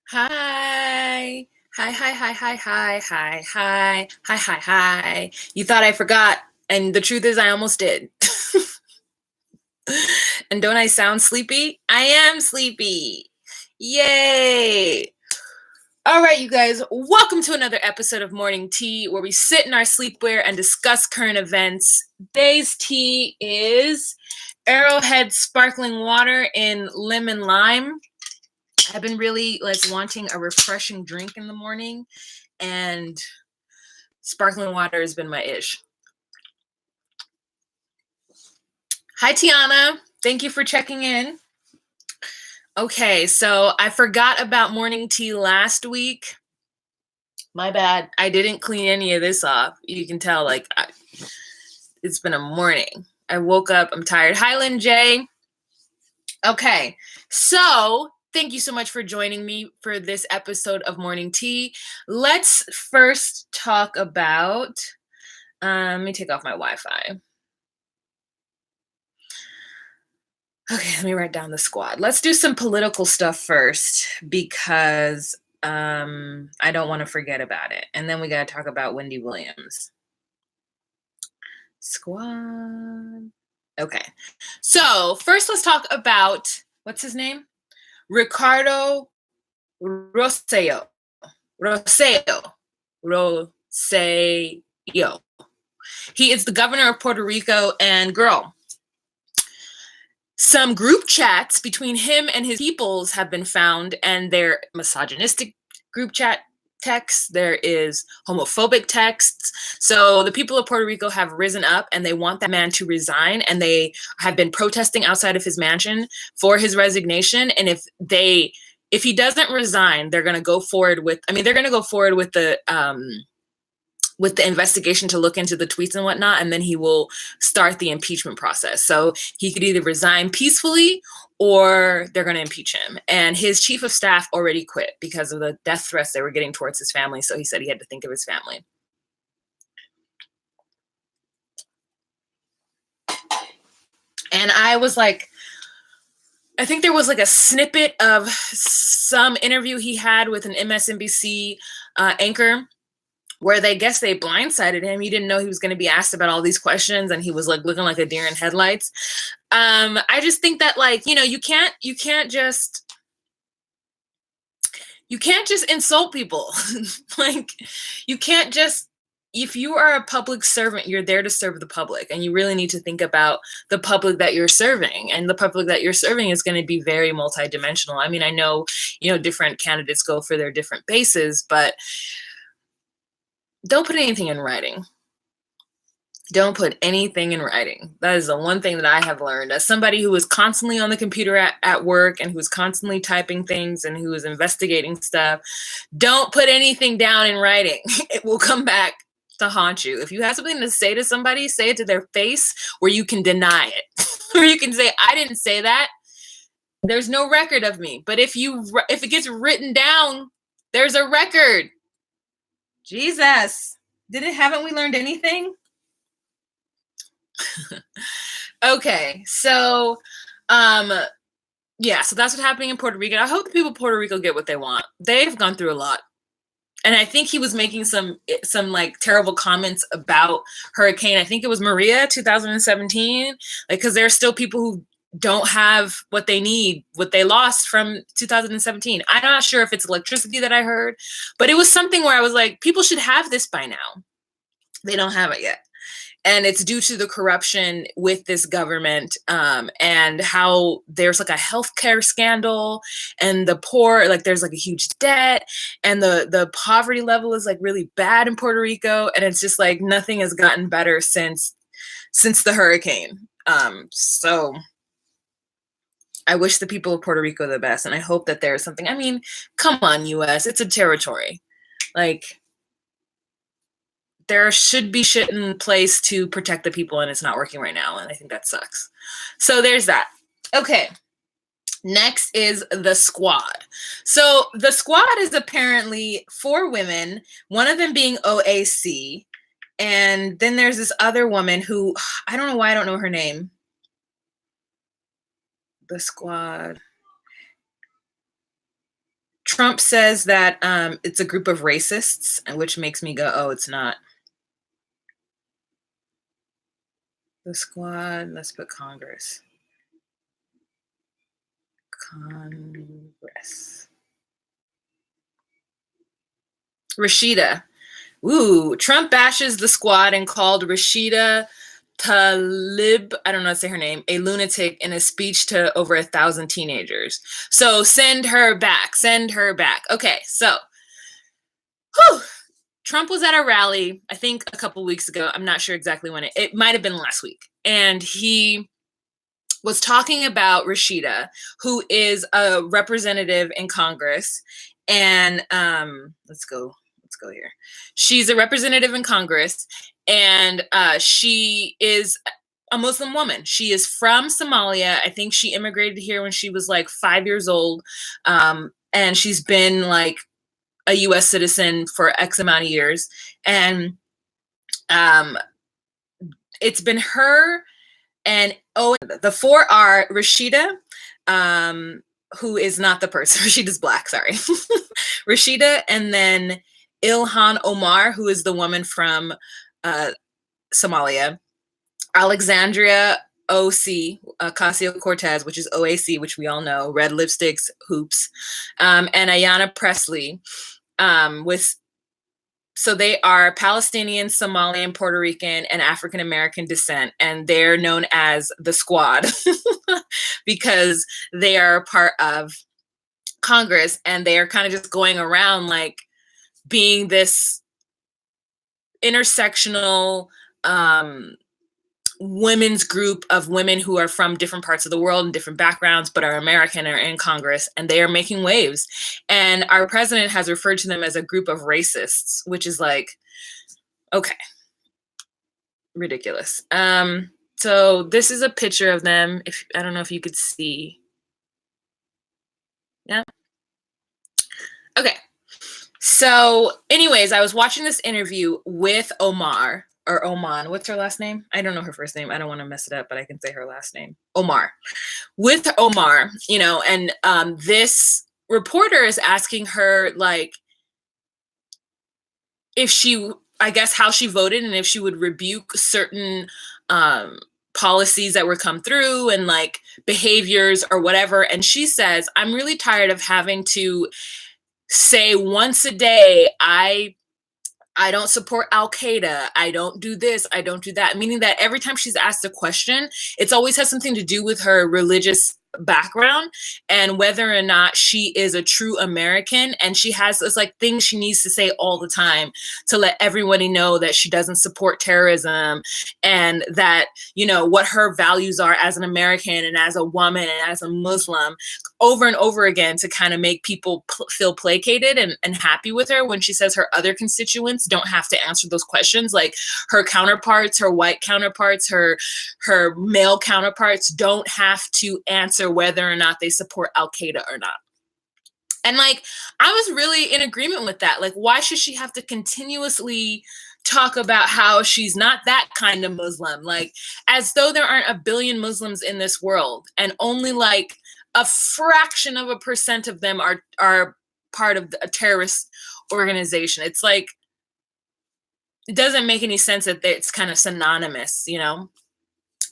Hi. Hi, hi, hi, hi, hi, hi, hi, hi, hi, hi. You thought I forgot, and the truth is I almost did. And don't I sound sleepy? I am sleepy. Yay. All right, you guys, welcome to another episode of Morning Tea where we sit in our sleepwear and discuss current events. Today's tea is Arrowhead sparkling water in lemon lime. I've been really wanting a refreshing drink in the morning, and sparkling water has been my ish. Hi, Tiana. Thank you for checking in. Okay, so I forgot about morning tea last week. My bad. I didn't clean any of this off. You can tell, it's been a morning. I woke up. I'm tired. Hi, Lynn J. Okay, so thank you so much for joining me for this episode of Morning Tea. Let's first talk about. Let me take off my Wi-Fi. Okay, let me write down the squad. Let's do some political stuff first because I don't want to forget about it. And then we got to talk about Wendy Williams. Squad. Okay. So first let's talk about, what's his name? Ricardo Rosselló. Rosselló. Rosselló. He is the governor of Puerto Rico, and girl, some group chats between him and his peoples have been found, and they're misogynistic group chat texts. There is homophobic texts. So the people of Puerto Rico have risen up and they want that man to resign, and they have been protesting outside of his mansion for his resignation. And if he doesn't resign, they're going to go forward with the investigation to look into the tweets and whatnot, and then he will start the impeachment process. So he could either resign peacefully or they're going to impeach him. And his chief of staff already quit because of the death threats they were getting towards his family. So he said he had to think of his family. And I was like, I think there was like a snippet of some interview he had with an MSNBC anchor where they blindsided him. He didn't know he was going to be asked about all these questions, and he was like looking like a deer in headlights. I just think that you can't just insult people. You can't just, if you are a public servant, you're there to serve the public, and you really need to think about the public that you're serving. And the public that you're serving is going to be very multidimensional. I mean, I know, different candidates go for their different bases, but don't put anything in writing. Don't put anything in writing. That is the one thing that I have learned as somebody who is constantly on the computer at work, and who's constantly typing things, and who is investigating stuff. Don't put anything down in writing. It will come back to haunt you. If you have something to say to somebody, say it to their face where you can deny it. Or you can say, I didn't say that. There's no record of me. But if it gets written down, there's a record. Jesus. Haven't we learned anything? Okay, so so that's what's happening in Puerto Rico. I hope the people of Puerto Rico get what they want. They've gone through a lot. And I think he was making some like terrible comments about Hurricane, I think it was Maria, 2017, because there are still people who don't have what they need, what they lost from 2017. I'm not sure if it's electricity that I heard, but it was something where I was like, people should have this by now. They don't have it yet. And it's due to the corruption with this government, and how there's like a healthcare scandal, and the poor, there's like a huge debt, and the poverty level is like really bad in Puerto Rico. And it's just like nothing has gotten better since the hurricane. So I wish the people of Puerto Rico the best. And I hope that there's something, I mean, come on, US, it's a territory. There should be shit in place to protect the people, and it's not working right now. And I think that sucks. So there's that. Okay. Next is the squad. So the squad is apparently 4 women, one of them being OAC. And then there's this other woman who, I don't know why I don't know her name. The squad. Trump says that it's a group of racists, which makes me go, oh, it's not. The squad, let's put Congress. Congress. Rashida. Ooh, Trump bashes the squad and called Rashida Tlaib, I don't know how to say her name, a lunatic in a speech to over 1,000 teenagers. So send her back. Send her back. Okay, so Trump was at a rally, I think a couple weeks ago. I'm not sure exactly when. It might have been last week. And he was talking about Rashida, who is a representative in Congress. And let's go here. She's a representative in Congress, and she is a Muslim woman. She is from Somalia. I think she immigrated here when she was like 5 years old. And she's been like a US citizen for X amount of years. And it's been her and the four are Rashida, who is not the person. Rashida's black, sorry. Rashida, and then Ilhan Omar, who is the woman from Somalia. Alexandria Ocasio-Cortez, which is OAC, which we all know, red lipsticks, hoops, and Ayanna Pressley, so they are Palestinian, Somalian, Puerto Rican, and African American descent, and they're known as the Squad because they are part of Congress, and they are kind of just going around like being this intersectional women's group of women who are from different parts of the world and different backgrounds, but are American, are in Congress, and they are making waves. And our president has referred to them as a group of racists, which is like, okay, ridiculous. So this is a picture of them. I don't know if you could see. Yeah. Okay. So anyways, I was watching this interview with Omar, or Oman. What's her last name? I don't know her first name. I don't want to mess it up, but I can say her last name. Omar. With Omar, and this reporter is asking her, like, if she, I guess, how she voted and if she would rebuke certain policies that were come through and like behaviors or whatever. And she says, I'm really tired of having to say once a day, I don't support Al-Qaeda. I don't do this. I don't do that. Meaning that every time she's asked a question, it's always has something to do with her religious background and whether or not she is a true American. And she has this like thing she needs to say all the time to let everybody know that she doesn't support terrorism and that, what her values are as an American and as a woman and as a Muslim, over and over again, to kind of make people feel placated and happy with her when she says her other constituents don't have to answer those questions. Like her counterparts, her white counterparts, her male counterparts don't have to answer whether or not they support Al-Qaeda or not. And like, I was really in agreement with that. Like, why should she have to continuously talk about how she's not that kind of Muslim? Like, as though there aren't a billion Muslims in this world and only like a fraction of a percent of them are part of a terrorist organization. It's like, it doesn't make any sense that it's kind of synonymous,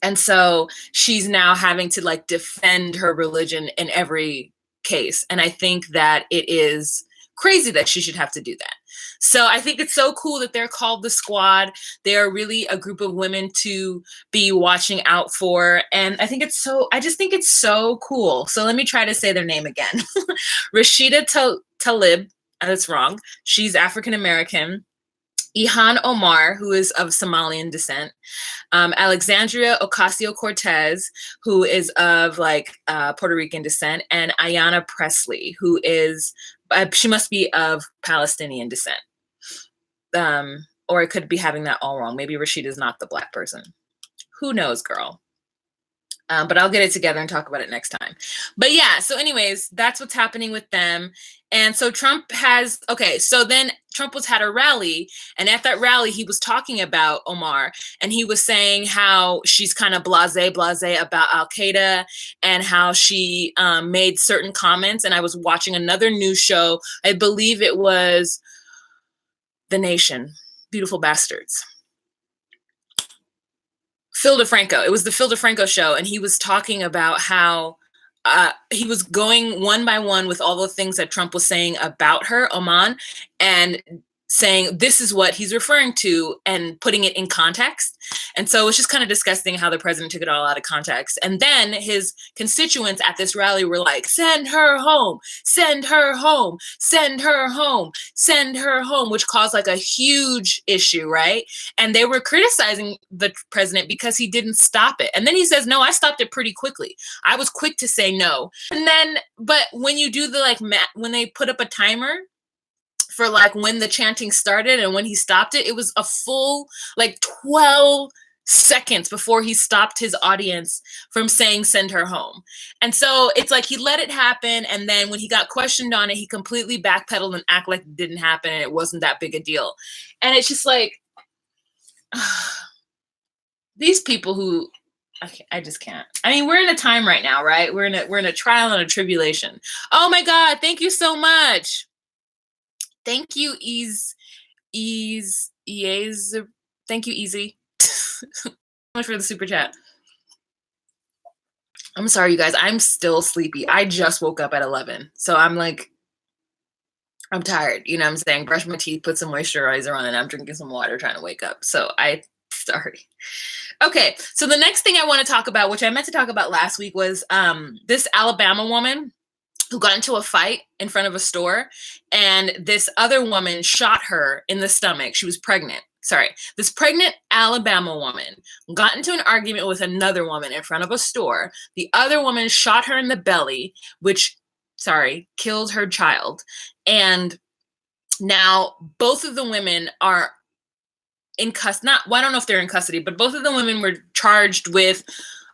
And so she's now having to like defend her religion in every case. And I think that it is crazy that she should have to do that. So I think it's so cool that they're called the Squad. They are really a group of women to be watching out for. And I just think it's so cool. So let me try to say their name again. Rashida Tlaib, that's wrong. She's African American. Ilhan Omar, who is of Somalian descent, Alexandria Ocasio-Cortez, who is of like Puerto Rican descent, and Ayanna Pressley, who is, she must be of Palestinian descent. Or I could be having that all wrong. Maybe Rashida is not the black person. Who knows, girl? But I'll get it together and talk about it next time. But yeah, so anyways, that's what's happening with them. And so Trump has, okay, so then Trump was had a rally, and at that rally, he was talking about Omar, and he was saying how she's kind of blase about Al-Qaeda, and how she made certain comments. And I was watching another news show, I believe it was The Nation, Beautiful Bastards. Phil DeFranco. It was the Phil DeFranco show, and he was talking about how he was going one by one with all the things that Trump was saying about her, Oman, and saying this is what he's referring to and putting it in context. And so it's just kind of disgusting how the president took it all out of context. And then his constituents at this rally were like, send her home, send her home, send her home, send her home, which caused like a huge issue, right? And they were criticizing the president because he didn't stop it. And then he says, no, I stopped it pretty quickly. I was quick to say no. And then, but when you do the like, when they put up a timer for like when the chanting started and when he stopped it, it was a full like 12 seconds before he stopped his audience from saying send her home. And so it's like he let it happen, and then when he got questioned on it, he completely backpedaled and acted like it didn't happen and it wasn't that big a deal. And it's just like these people who I just can't. I mean, we're in a time right now, right? We're in a trial and a tribulation. Oh my God, thank you so much. Thank you, Thank you, Easy. So much for the super chat. I'm sorry, you guys. I'm still sleepy. I just woke up at 11. So I'm like, I'm tired. You know what I'm saying? Brush my teeth, put some moisturizer on, and I'm drinking some water trying to wake up. So sorry. Okay. So the next thing I want to talk about, which I meant to talk about last week, was this Alabama woman who got into a fight in front of a store, and this other woman shot her in the stomach. She was pregnant. Sorry. This pregnant Alabama woman got into an argument with another woman in front of a store. The other woman shot her in the belly, which, killed her child. And now both of the women are in custody. I don't know if they're in custody, but both of the women were charged with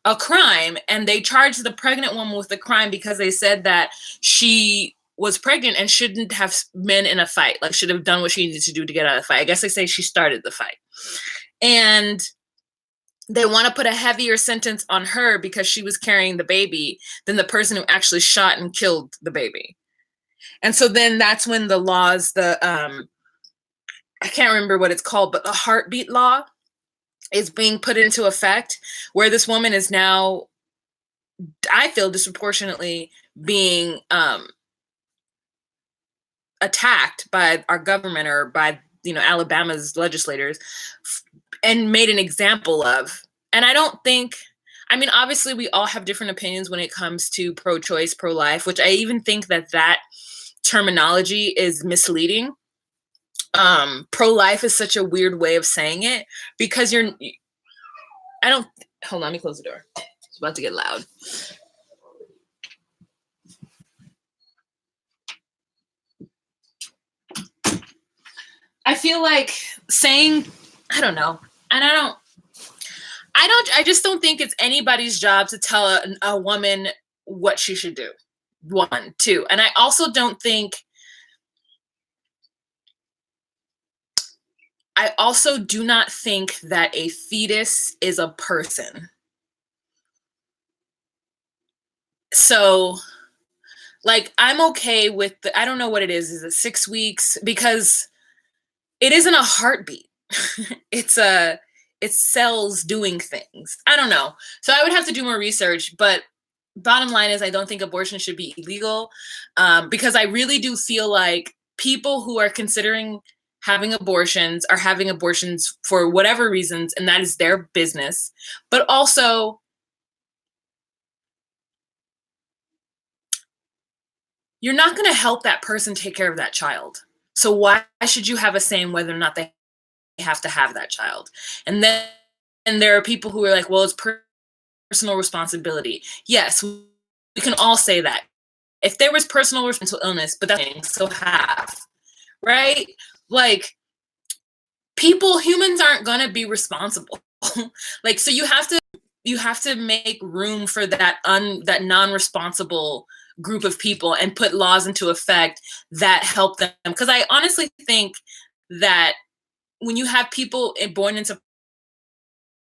a crime, and they charged the pregnant woman with the crime because they said that she was pregnant and shouldn't have been in a fight, like should have done what she needed to do to get out of the fight. I guess they say she started the fight. And they want to put a heavier sentence on her because she was carrying the baby than the person who actually shot and killed the baby. And so then that's when the laws, I can't remember what it's called, but the heartbeat law is being put into effect, where this woman is now, I feel, disproportionately being attacked by our government or by, Alabama's legislators and made an example of. And I don't think, obviously we all have different opinions when it comes to pro-choice, pro-life, which I even think that terminology is misleading. Pro-life is such a weird way of saying it because hold on, let me close the door. It's about to get loud. I feel like saying, I don't know. And I just don't think it's anybody's job to tell a woman what she should do. 1, 2. And I also don't think, I also do not think that a fetus is a person. So, like, I'm okay with I don't know what it is. Is it 6 weeks? Because it isn't a heartbeat. It's cells doing things. I don't know. So I would have to do more research, but bottom line is I don't think abortion should be illegal, because I really do feel like people who are considering having abortions are having abortions for whatever reasons, and that is their business. But also, you're not going to help that person take care of that child. So why should you have a say in whether or not they have to have that child? And then there are people who are like, well, it's personal responsibility. Yes, we can all say that. If there was personal mental illness, but that's so right? Like, humans aren't going to be responsible. Like, so you have to, you have to make room for that non-responsible group of people and put laws into effect that help them. Because I honestly think that when you have people born into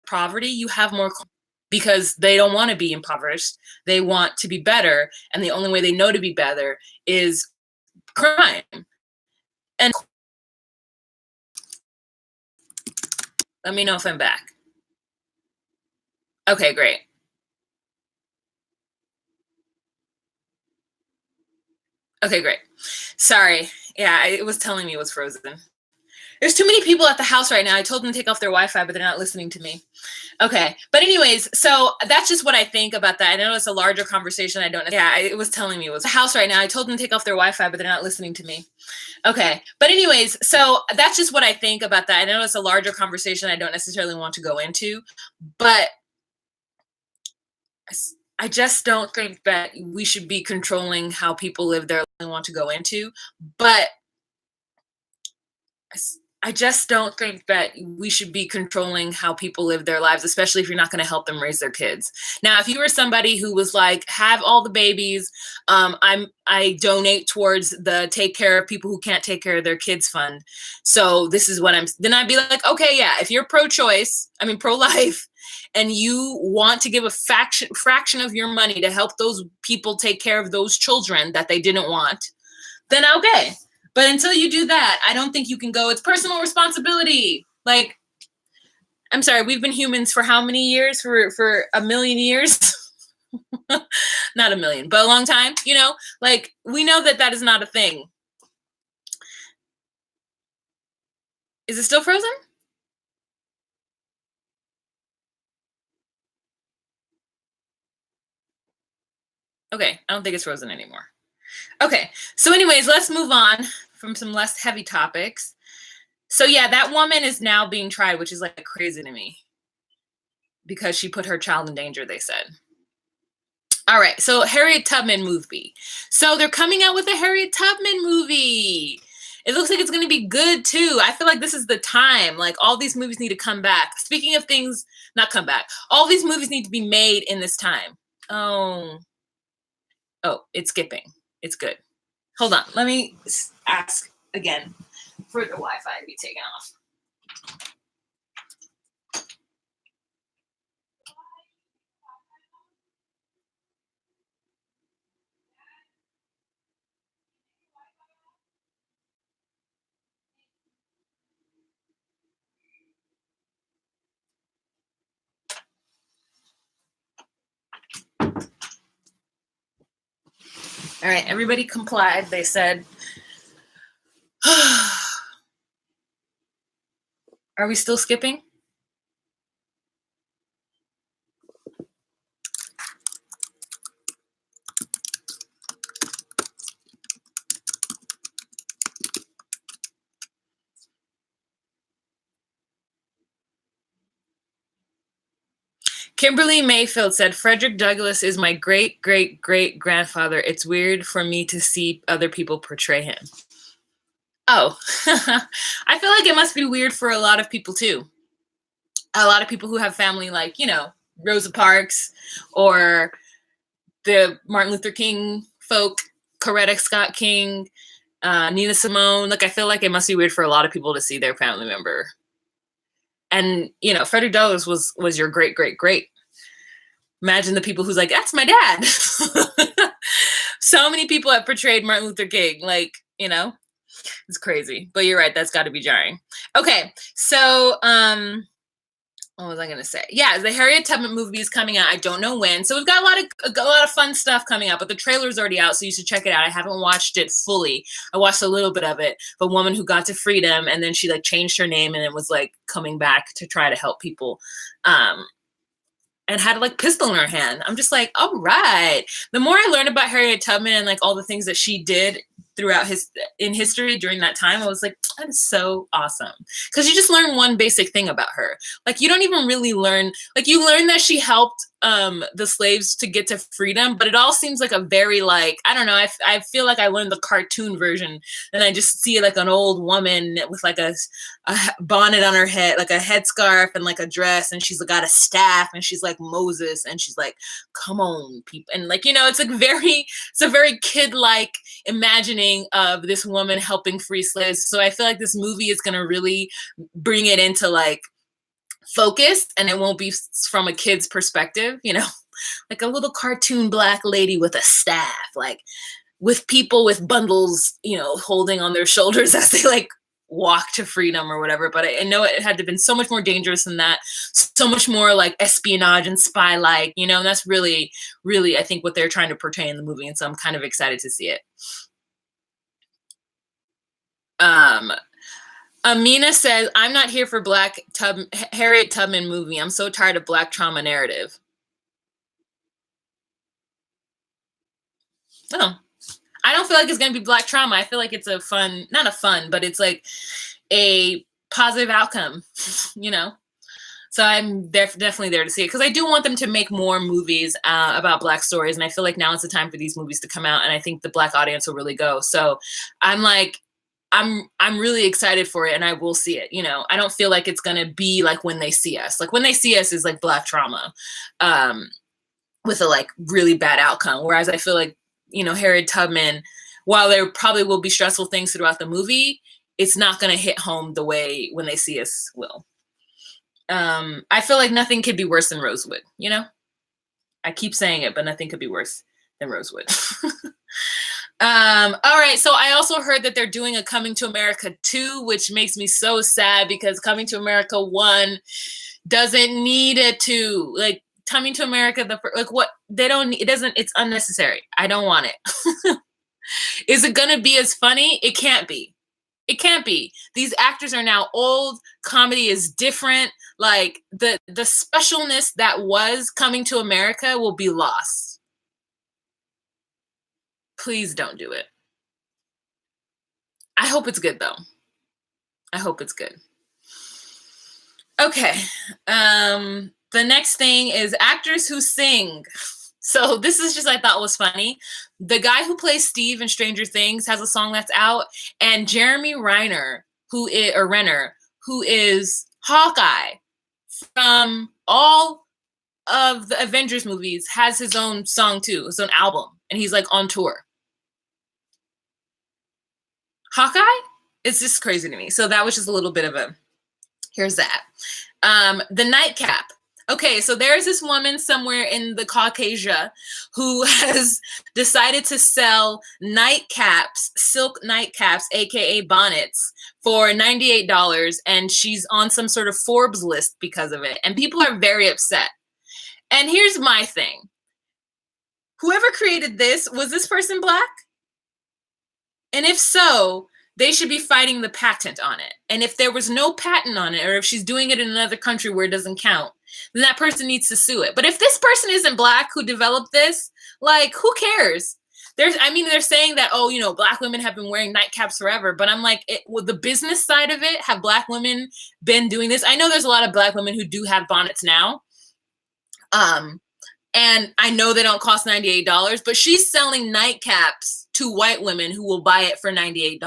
poverty, you have more because they don't want to be impoverished. They want to be better, and the only way they know to be better is crime. And let me know if I'm back. Okay, great. Okay, great. Sorry. Yeah, it was telling me it was frozen. There's too many people at the house right now. I told them to take off their Wi-Fi, but they're not listening to me. Okay. But anyways, so that's just what I think about that. I know it's a larger conversation. I don't know. Yeah, it was telling me it was the house right now. I told them to take off their Wi-Fi, but they're not listening to me. Okay. But anyways, so that's just what I think about that. I know it's a larger conversation I don't necessarily want to go into, but I just don't think that we should be controlling how people live their life. I want to go into, but I just don't think that we should be controlling how people live their lives, especially if you're not going to help them raise their kids. Now, if you were somebody who was like, have all the babies, I donate towards the take care of people who can't take care of their kids fund. So this is what then I'd be like, okay, yeah, if you're pro-life, and you want to give a fraction of your money to help those people take care of those children that they didn't want, then okay. But until you do that, I don't think you can go, it's personal responsibility. Like, I'm sorry, we've been humans for how many years? For a million years? Not a million, but a long time, Like, we know that is not a thing. Is it still frozen? Okay, I don't think it's frozen anymore. Okay, so anyways, let's move on from some less heavy topics. So yeah, that woman is now being tried, which is like crazy to me because she put her child in danger, they said. All right, so Harriet Tubman movie. So they're coming out with a Harriet Tubman movie. It looks like it's going to be good too. I feel like this is the time. Like, all these movies need to come back. Speaking of things not come back, all these movies need to be made in this time. Oh, it's skipping. It's good. Hold on. Let me ask again for the Wi-Fi to be taken off. All right, everybody complied. They said, are we still skipping? Kimberly Mayfield said, Frederick Douglass is my great, great, great grandfather. It's weird for me to see other people portray him. Oh, I feel like it must be weird for a lot of people too. A lot of people who have family like, Rosa Parks or the Martin Luther King folk, Coretta Scott King, Nina Simone. Like, I feel like it must be weird for a lot of people to see their family member. And, Frederick Douglass was your great, great, great. Imagine the people who's like, that's my dad. So many people have portrayed Martin Luther King. Like, it's crazy. But you're right. That's got to be jarring. Okay. So, what was I going to say? Yeah, the Harriet Tubman movie is coming out. I don't know when. So we've got a lot of fun stuff coming out, but the trailer's already out, so you should check it out. I haven't watched it fully. I watched a little bit of it. The woman who got to freedom, and then she changed her name, and it was coming back to try to help people. And had a pistol in her hand. I'm just like, all right. The more I learn about Harriet Tubman and all the things that she did throughout in history during that time. I was like, that is so awesome. Because you just learn one basic thing about her. Like, you don't even really learn, like, you learn that she helped the slaves to get to freedom, but it all seems like a very, like, I don't know, I feel like I learned the cartoon version, and I just see like an old woman with like a bonnet on her head, like a headscarf and like a dress, and she's got a staff, and she's like Moses, and she's like, come on, people. And like, it's a very kid-like imagining of this woman helping free slaves. So I feel like this movie is going to really bring it into like focused, and it won't be from a kid's perspective, like a little cartoon black lady with a staff, like with people with bundles, holding on their shoulders as they like walk to freedom or whatever. But I know it had to have been so much more dangerous than that, so much more like espionage and spy like, and that's really, really, I think, what they're trying to portray in the movie. And so I'm kind of excited to see it. Amina says, I'm not here for Harriet Tubman movie. I'm so tired of black trauma narrative. Oh, I don't feel like it's going to be black trauma. I feel like it's not a fun, but it's like a positive outcome, So I'm definitely there to see it, because I do want them to make more movies about black stories. And I feel like now is the time for these movies to come out. And I think the black audience will really go. So I'm like, I'm really excited for it, and I will see it. I don't feel like it's going to be like When They See Us. Like When They See Us is like black trauma with a like really bad outcome. Whereas I feel like, Harriet Tubman, while there probably will be stressful things throughout the movie, it's not going to hit home the way When They See Us will. I feel like nothing could be worse than Rosewood, I keep saying it, but nothing could be worse than Rosewood. All right. So I also heard that they're doing a Coming to America 2, which makes me so sad, because Coming to America 1 doesn't need a 2. Like Coming to America, it's unnecessary. I don't want it. Is it going to be as funny? It can't be. It can't be. These actors are now old. Comedy is different. Like the specialness that was Coming to America will be lost. Please don't do it. I hope it's good, though. I hope it's good. Okay. The next thing is actors who sing. So this is just, I thought was funny. The guy who plays Steve in Stranger Things has a song that's out, and Jeremy Renner, who is Hawkeye from all of the Avengers movies, has his own song too, his own album, and he's like on tour. Hawkeye? It's just crazy to me. So that was just a little bit of here's that. The nightcap. Okay, so there's this woman somewhere in the Caucasia who has decided to sell nightcaps, silk nightcaps, aka bonnets, for $98, and she's on some sort of Forbes list because of it. And people are very upset. And here's my thing. Whoever created this, was this person black? And if so, they should be fighting the patent on it. And if there was no patent on it, or if she's doing it in another country where it doesn't count, then that person needs to sue it. But if this person isn't black who developed this, like, who cares? They're saying that, black women have been wearing nightcaps forever. But I'm like, with the business side of it, have black women been doing this? I know there's a lot of black women who do have bonnets now. And I know they don't cost $98, but she's selling nightcaps to white women who will buy it for $98,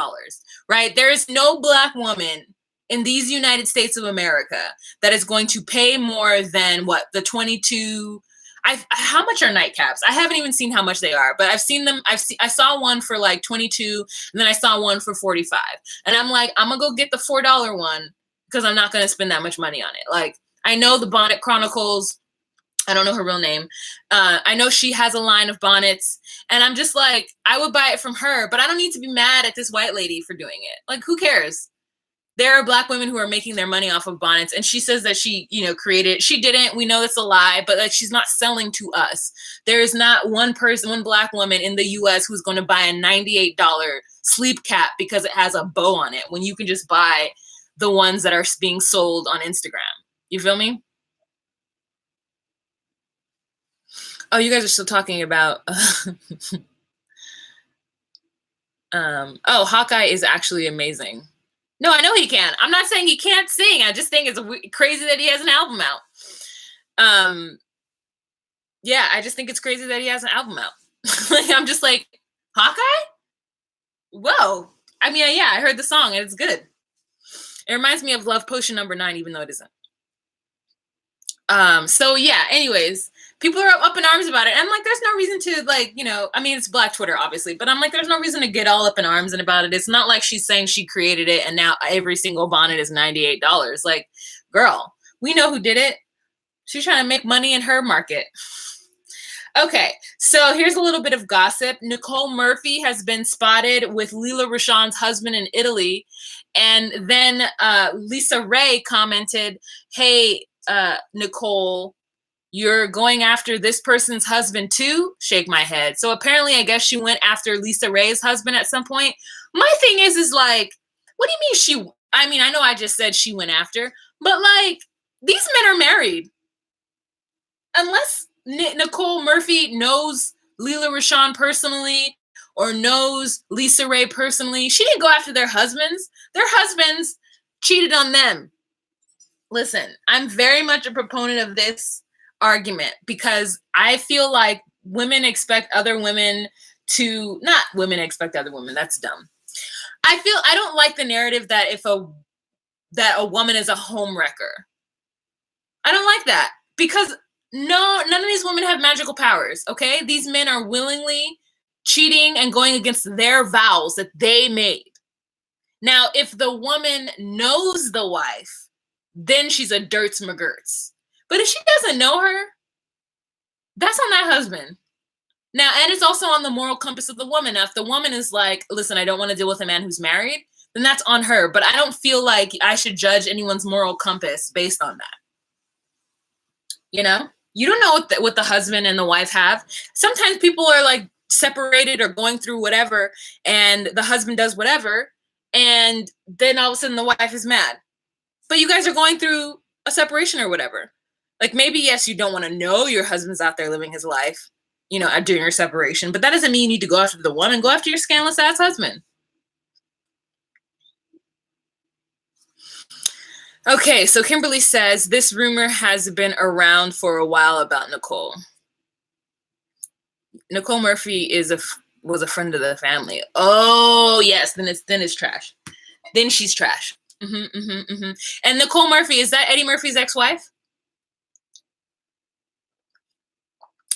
right? There is no black woman in these United States of America that is going to pay more than the 22. How much are nightcaps? I haven't even seen how much they are, but I've seen them. I saw one for like 22, and then I saw one for 45. And I'm like, I'm gonna go get the $4 one, because I'm not gonna spend that much money on it. Like, I know the Bonnet Chronicles, I don't know her real name. I know she has a line of bonnets, and I'm just like, I would buy it from her, but I don't need to be mad at this white lady for doing it. Like, who cares? There are black women who are making their money off of bonnets, and she says that she, created it. She didn't. We know that's a lie, but like, she's not selling to us. There is not one black woman in the U.S. who's going to buy a $98 sleep cap because it has a bow on it, when you can just buy the ones that are being sold on Instagram. You feel me? Oh, you guys are still talking about Oh, Hawkeye is actually amazing. No, I know he can. I'm not saying he can't sing. I just think it's crazy that he has an album out. Yeah, I just think it's crazy that he has an album out. Like, I'm just like, Hawkeye? Whoa. I mean, yeah, I heard the song and it's good. It reminds me of Love Potion #9, even though it isn't. So yeah, anyways, people are up in arms about it. And I'm like, there's no reason to, like, you know, I mean, it's Black Twitter, obviously, but I'm like, there's no reason to get all up in arms and about it. It's not like she's saying she created it and now every single bonnet is $98. Like, girl, we know who did it. She's trying to make money in her market. Okay, so here's a little bit of gossip. Nicole Murphy has been spotted with Lila Rashawn's husband in Italy. And then Lisa Ray commented, hey, Nicole, you're going after this person's husband too? Shake my head. So apparently, I guess she went after Lisa Ray's husband at some point. My thing is like, what do you mean she? I mean, I know I just said she went after, but like, these men are married. Unless Nicole Murphy knows Lila Rashawn personally or knows Lisa Ray personally, she didn't go after their husbands. Their husbands cheated on them. Listen, I'm very much a proponent of this argument because I feel like women expect other women to, not women expect other women. That's dumb. I don't like the narrative that that a woman is a home wrecker. I don't like that because none of these women have magical powers. Okay. These men are willingly cheating and going against their vows that they made. Now, if the woman knows the wife, then she's a dirts McGurts. But if she doesn't know her, that's on that husband. Now, and it's also on the moral compass of the woman. Now, if the woman is like, listen, I don't want to deal with a man who's married, then that's on her. But I don't feel like I should judge anyone's moral compass based on that. You know? You don't know what the husband and the wife have. Sometimes people are like separated or going through whatever, and the husband does whatever, and then all of a sudden the wife is mad. But you guys are going through a separation or whatever. Like maybe, yes, you don't want to know your husband's out there living his life, you know, during your separation, but that doesn't mean you need to go after the woman. Go after your scandalous ass husband. Okay, so Kimberly says this rumor has been around for a while about Nicole. Nicole Murphy was a friend of the family. Oh yes, then it's trash. Then she's trash. And Nicole Murphy, is that Eddie Murphy's ex-wife?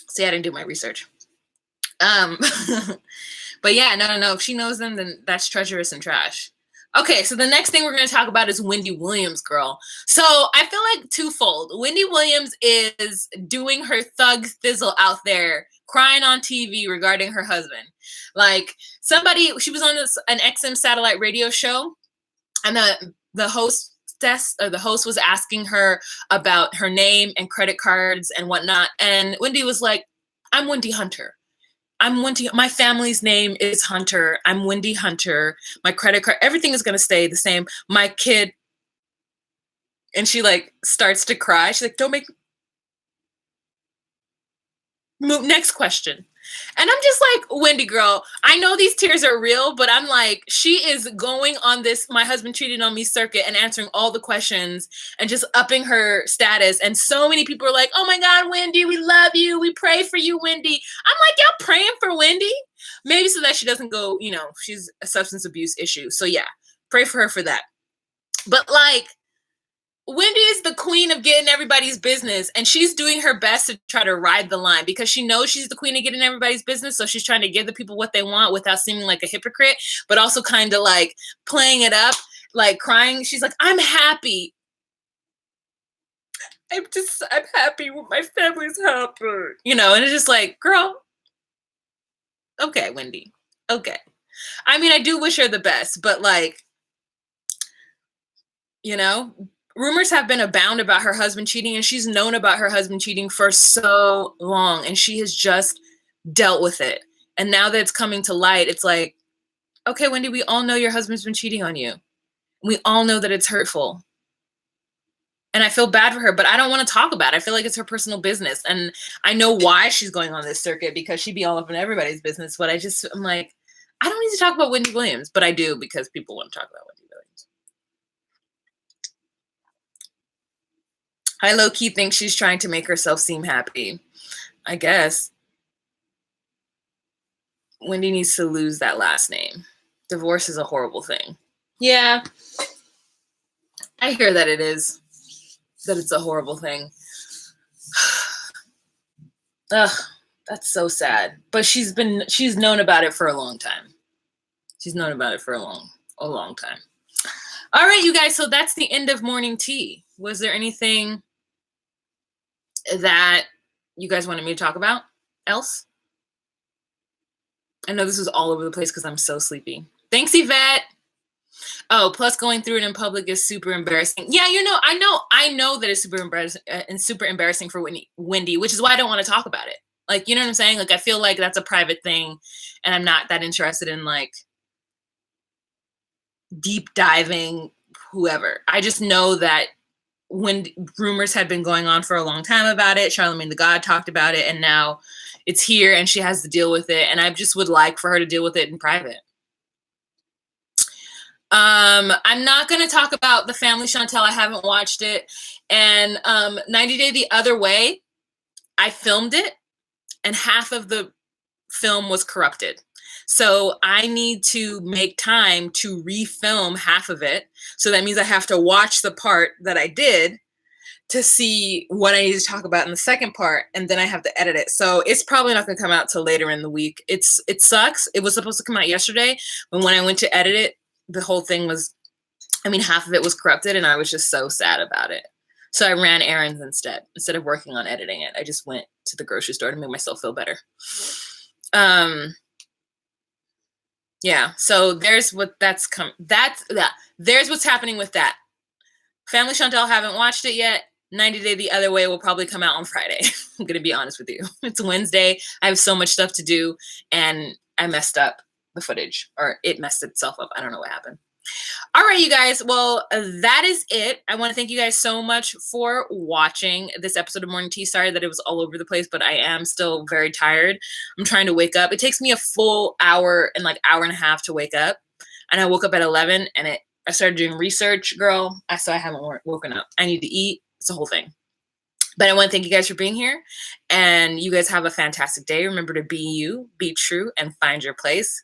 See, I didn't do my research. But yeah, no. If she knows them, then that's treacherous and trash. Okay, so the next thing we're going to talk about is Wendy Williams, girl. So I feel like twofold. Wendy Williams is doing her thug thizzle out there, crying on TV regarding her husband. Like she was on an XM satellite radio show, and the host was asking her about her name and credit cards and whatnot. And Wendy was like, I'm Wendy Hunter. I'm Wendy. My family's name is Hunter. I'm Wendy Hunter. My credit card, everything is going to stay the same. My kid. And she like starts to cry. She's like, don't make. Next question. And I'm just like, Wendy girl, I know these tears are real, but I'm like, she is going on this my husband cheated on me circuit and answering all the questions and just upping her status. And so many people are like, oh my God, Wendy, we love you. We pray for you, Wendy. I'm like, y'all praying for Wendy? Maybe so that she doesn't go, you know, she's a substance abuse issue. So yeah, pray for her for that. But like, Wendy is the queen of getting everybody's business, and she's doing her best to try to ride the line because she knows she's the queen of getting everybody's business. So she's trying to give the people what they want without seeming like a hypocrite, but also kind of like playing it up, like crying. She's like, I'm happy. I'm happy with my family's happy, you know, and it's just like, girl, okay, Wendy. Okay. I mean, I do wish her the best, but like, you know, rumors have been abound about her husband cheating, and she's known about her husband cheating for so long, and she has just dealt with it. And now that it's coming to light, it's like, okay, Wendy, we all know your husband's been cheating on you. We all know that it's hurtful. And I feel bad for her, but I don't want to talk about it. I feel like it's her personal business. And I know why she's going on this circuit, because she'd be all up in everybody's business. But I'm like, I don't need to talk about Wendy Williams, but I do because people want to talk about Wendy Williams. I low-key think she's trying to make herself seem happy. I guess. Wendy needs to lose that last name. Divorce is a horrible thing. Yeah. I hear that it is. That it's a horrible thing. Ugh, that's so sad. But she's known about it for a long time. She's known about it for a long time. All right, you guys. So that's the end of morning tea. Was there anything that you guys wanted me to talk about else? I know this was all over the place because I'm so sleepy. Thanks, Yvette. Oh, plus going through it in public is super embarrassing. Yeah, I know that it's super embarrassing for Wendy, which is why I don't want to talk about it. Like, you know what I'm saying? Like, I feel like that's a private thing, and I'm not that interested in like deep diving whoever. I just know that when rumors had been going on for a long time about it, Charlamagne the God talked about it, and now it's here and she has to deal with it. And I just would like for her to deal with it in private. I'm not going to talk about The Family Chantel. I haven't watched it. And 90 Day the Other Way, I filmed it and half of the film was corrupted. So I need to make time to refilm half of it. So that means I have to watch the part that I did to see what I need to talk about in the second part, and then I have to edit it. So it's probably not going to come out till later in the week. It sucks. It was supposed to come out yesterday, but when I went to edit it, the whole thing was, half of it was corrupted, and I was just so sad about it. So I ran errands instead of working on editing it. I just went to the grocery store to make myself feel better. Yeah. So there's there's what's happening with that. Family Chantel, haven't watched it yet. 90 Day the Other Way will probably come out on Friday. I'm going to be honest with you. It's Wednesday. I have so much stuff to do, and I messed up the footage, or it messed itself up. I don't know what happened. All right, you guys. Well, that is it. I want to thank you guys so much for watching this episode of Morning Tea. Sorry that it was all over the place, but I am still very tired. I'm trying to wake up. It takes me a full hour and hour and a half to wake up. And I woke up at 11, and I started doing research, girl. So I haven't woken up. I need to eat. It's a whole thing. But I want to thank you guys for being here. And you guys have a fantastic day. Remember to be you, be true, and find your place.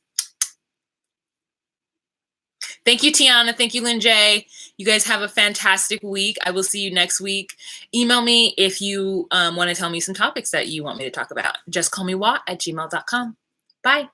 Thank you, Tiana. Thank you, Lynn J. You guys have a fantastic week. I will see you next week. Email me if you want to tell me some topics that you want me to talk about. JustCallMeWa@gmail.com. Bye.